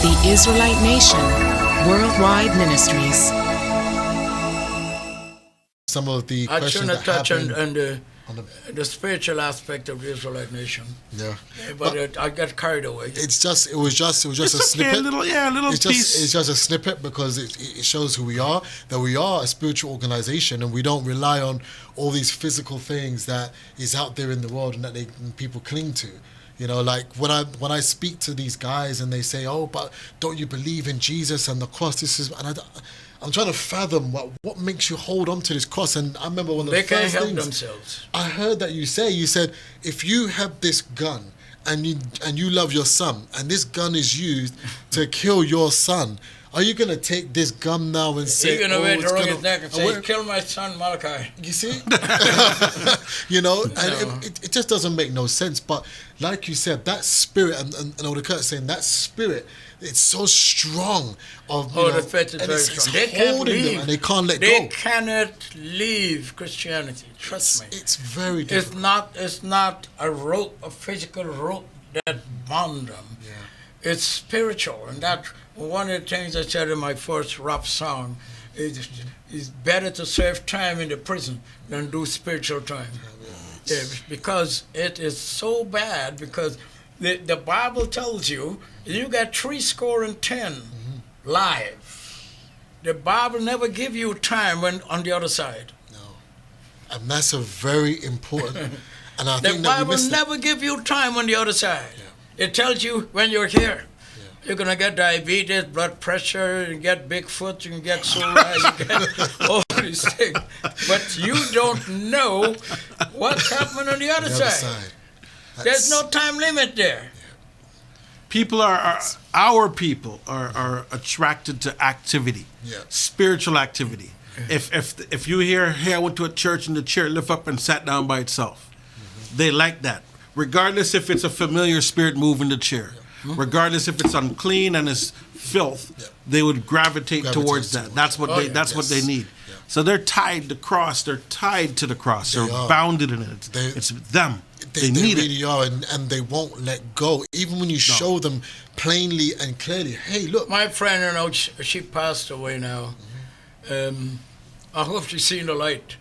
The Israelite Nation, Worldwide Ministries. Some of the I questions shouldn't that touch happen on the spiritual aspect of the Israelite nation. Yeah, But I got carried away. it was just a snippet. A little piece. It's just a snippet because it shows who we are. That we are a spiritual organization, and we don't rely on all these physical things that is out there in the world and that people cling to. You know, like when I speak to these guys and they say, "Oh, but don't you believe in Jesus and the cross?" I'm trying to fathom what makes you hold on to this cross. And I remember one of the They can't first help things themselves. I heard that you said, if you have this gun and you love your son, and this gun is used to kill your son, are you going to take this gun now and say, You're going to wait around his neck and say, kill my son Malachi. You see? You know, and it just doesn't make no sense. But like you said, that spirit, and Elder Kurt saying that spirit, it's so strong. The faith is very strong. They can't leave. And they can't let go. They cannot leave Christianity. Trust me. It's very difficult. It's not a rope, a physical rope that bond them. Yeah. It's spiritual, and that one of the things I said in my first rap song is it's better to serve time in the prison than do spiritual time. Yeah, because it is so bad, because the Bible tells you got 70 live. The Bible never give you time when on the other side. No. And that's a very important and I think the Bible never give you time on the other side. Yeah. It tells you when you're here. You're going to get diabetes, blood pressure, you get Bigfoot, you can get psoriasis, you get all these things. But you don't know what's happening on the other side. There's no time limit there. People our people are attracted to activity, spiritual activity. If you hear, hey, I went to a church and the chair lift up and sat down by itself, they like that. Regardless if it's a familiar spirit moving the chair. Regardless if it's unclean and it's filth, they would gravitate towards that. That's what they need. Yeah. So they're tied to the cross. They're tied to the cross. They're bounded in it. It's them. They need really are, and they won't let go. Even when you show them plainly and clearly, hey, look. My friend, she passed away now. I hope she's seen the light.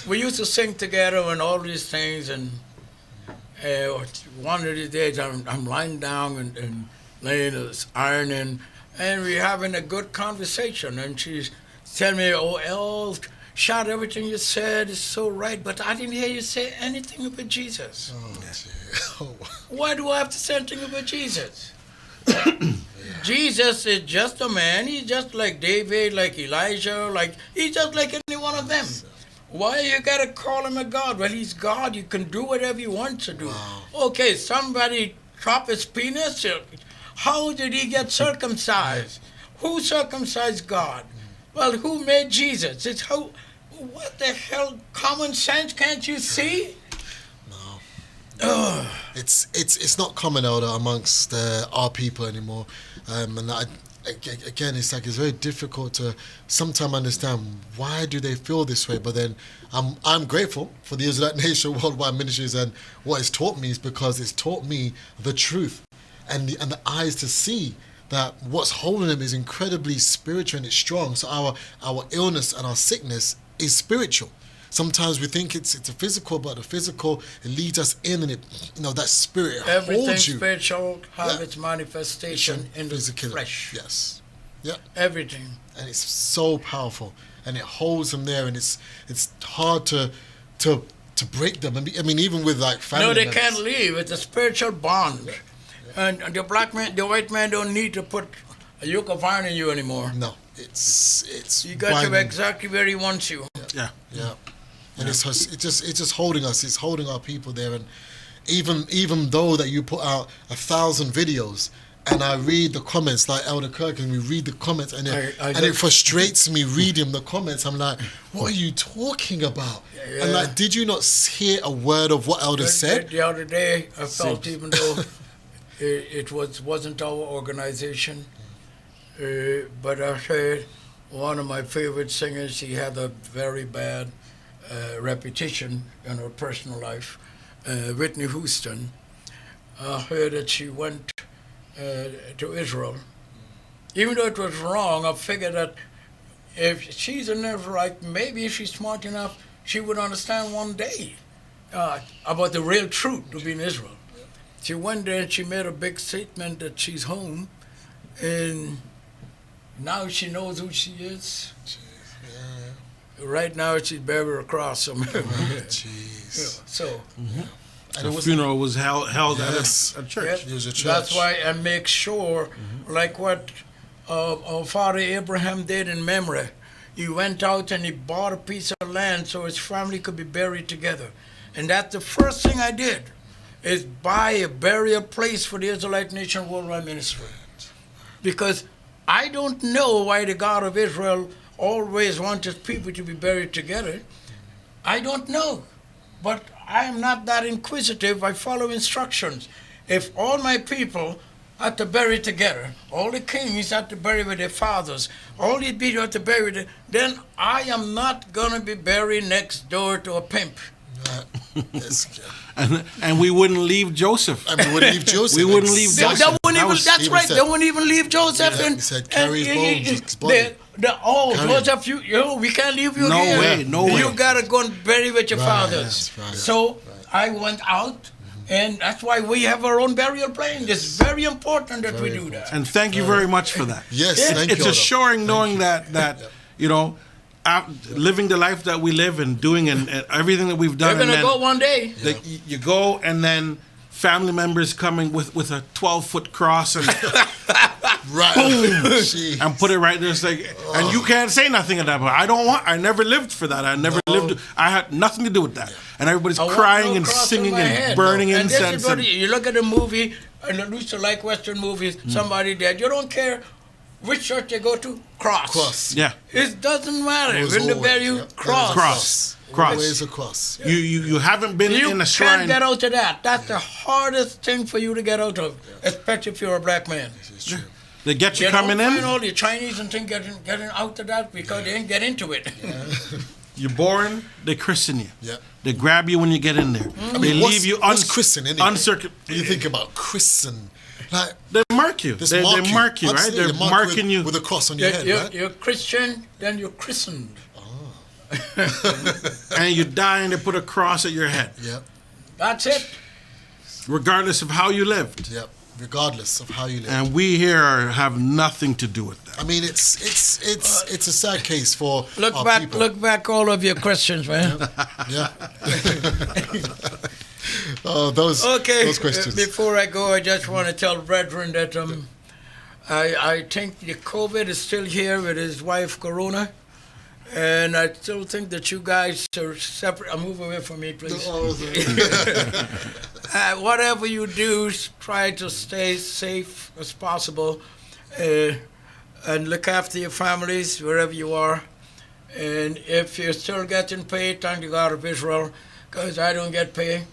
We used to sing together and all these things, and one of these days I'm lying down and laying ironing, and we're having a good conversation, and she's telling me, "Oh, Shad, everything you said is so right, but I didn't hear you say anything about Jesus." Why do I have to say anything about Jesus? Jesus is just a man. He's just like David, like Elijah, he's just like any one of them. Why you gotta call him a God? Well, he's God. You can do whatever you want to do. Wow. Okay, somebody chop his penis. How did he get circumcised? Who circumcised God? Well, who made Jesus? What the hell? Common sense? Can't you see? No. It's not common out amongst our people anymore, and again, it's very difficult to sometimes understand why do they feel this way. But then I'm grateful for the Israelite Nation Worldwide Ministries, and what it's taught me is because it's taught me the truth and the eyes to see that what's holding them is incredibly spiritual and it's strong. So our illness and our sickness is spiritual. Sometimes we think it's a physical, but the physical, it leads us in, and that spirit holds you. Everything spiritual have its manifestation in the flesh. Yes. Yeah. Everything. And it's so powerful, and it holds them there, and it's hard to break them. I mean, even with family. No, they members. can't leave. It's a spiritual bond, and the white man don't need to put a yoke of iron in you anymore. No, it's. You got you exactly where he wants you. Yeah. And it's just holding us. It's holding our people there. And even though that you put out 1,000 videos, and I read the comments like Elder Kirk, and we read the comments, and it frustrates me reading the comments. I'm like, what are you talking about? Yeah. And did you not hear a word of what Elder said? The other day, I felt even though it wasn't our organization, but I heard one of my favorite singers. He had a very bad reputation in her personal life, Whitney Houston. I heard that she went to Israel even though it was wrong, I figured that if she's an Israelite, maybe if she's smart enough, she would understand one day about the real truth to be in Israel. She went there and she made a big statement that she's home, and now she knows who she is. Right now she's buried across somewhere. Jeez. So. And the funeral was held at a church. Yes, it was a church. That's why I make sure, like what our father Abraham did in memory. He went out and he bought a piece of land so his family could be buried together. And that's the first thing I did, is buy a burial place for the Israelite Nation Worldwide Ministry. Because I don't know why the God of Israel always wanted people to be buried together. I don't know. But I am not that inquisitive. I follow instructions. If all my people had to bury together, all the kings had to bury with their fathers, all the people had to bury with their, then I am not going to be buried next door to a pimp. And we wouldn't leave Joseph. And we wouldn't leave Joseph. We wouldn't leave Joseph. That's right. They wouldn't even leave Joseph. Yeah, and he said, carry his bones. His body. Joseph, we can't leave you no here. Way, no way. You got to go and bury with your fathers. Right. So I went out, and that's why we have our own burial place. It's very important that we do that. And thank you very much for that. Yes, thank you. It's assuring knowing that you know, living the life that we live and doing and everything that we've done. We're going to go one day. You go, and then family members coming with a 12-foot cross and boom, and put it right there. It's like, and you can't say nothing at that point. I never lived for that. I had nothing to do with that. And everybody's crying and singing and burning incense. And you look at a movie, and I used to like Western movies, somebody dead. You don't care which church you go to, cross. Yeah. It doesn't matter. When they bury you, cross. Always a cross. You haven't been in a shrine. You can't get out of that. That's the hardest thing for you to get out of, especially if you're a black man. It's true. They get you coming in. You know, the Chinese and things getting out of that because they didn't get into it. You're born, they christen you. Yeah. They grab you when you get in there. They leave you christen anyway? uncircumcised. You think about christen. Like, they mark you. They mark you, right? They're marking you with a cross on your head, right? You're Christian, then you're christened. And you die and they put a cross at your head. Yep. That's it. Regardless of how you lived. Yep. Regardless of how you live. And we here have nothing to do with that. I mean, it's a sad case for our people. Look back, all of your questions, man. Yeah. Those questions. Before I go, I just want to tell brethren that I think the COVID is still here with his wife Corona, and I still think that you guys are separate. Move away from me, please. Whatever you do, try to stay safe as possible, and look after your families wherever you are. And if you're still getting paid, thank the God of Israel, because I don't get paid.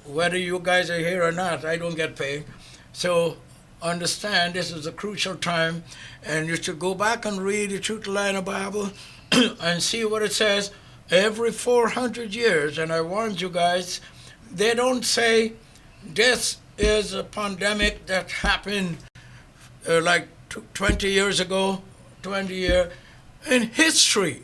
Whether you guys are here or not, I don't get paid. So understand this is a crucial time, and you should go back and read the Truth Line of Bible and see what it says every 400 years. And I warned you guys, they don't say this is a pandemic that happened like 20 years ago, 20 years in history.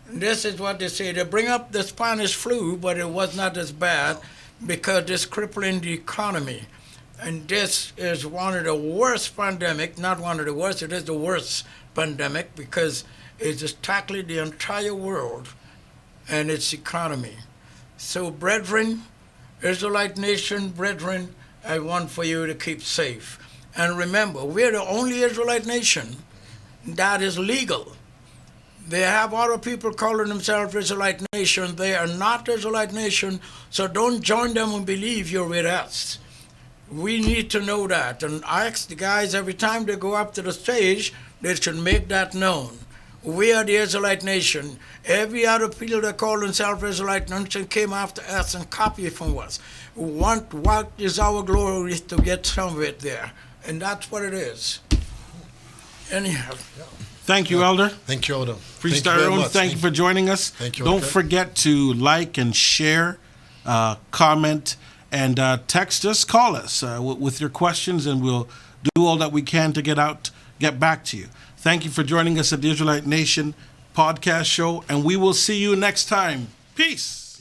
This is what they say. They bring up the Spanish flu, but it was not as bad because it's crippling the economy. And this is one of the worst pandemic, not one of the worst, it is the worst pandemic because it is tackling the entire world and its economy. So brethren, Israelite nation, brethren, I want for you to keep safe. And remember, we're the only Israelite nation that is legal. They have other people calling themselves Israelite nation. They are not Israelite nation, so don't join them and believe you're with us. We need to know that. And I ask the guys every time they go up to the stage, they should make that known. We are the Israelite nation. Every other people that call themselves Israelite nation came after us and copied from us. What is our glory to get some of it there? And that's what it is. Anyhow. Thank you, Elder. Thank you, Elder. Priest Tyrone, thank you for joining us. Thank you. Don't forget to like and share, comment, and text us, call us with your questions, and we'll do all that we can to get get back to you. Thank you for joining us at the Israelite Nation podcast show, and we will see you next time. Peace.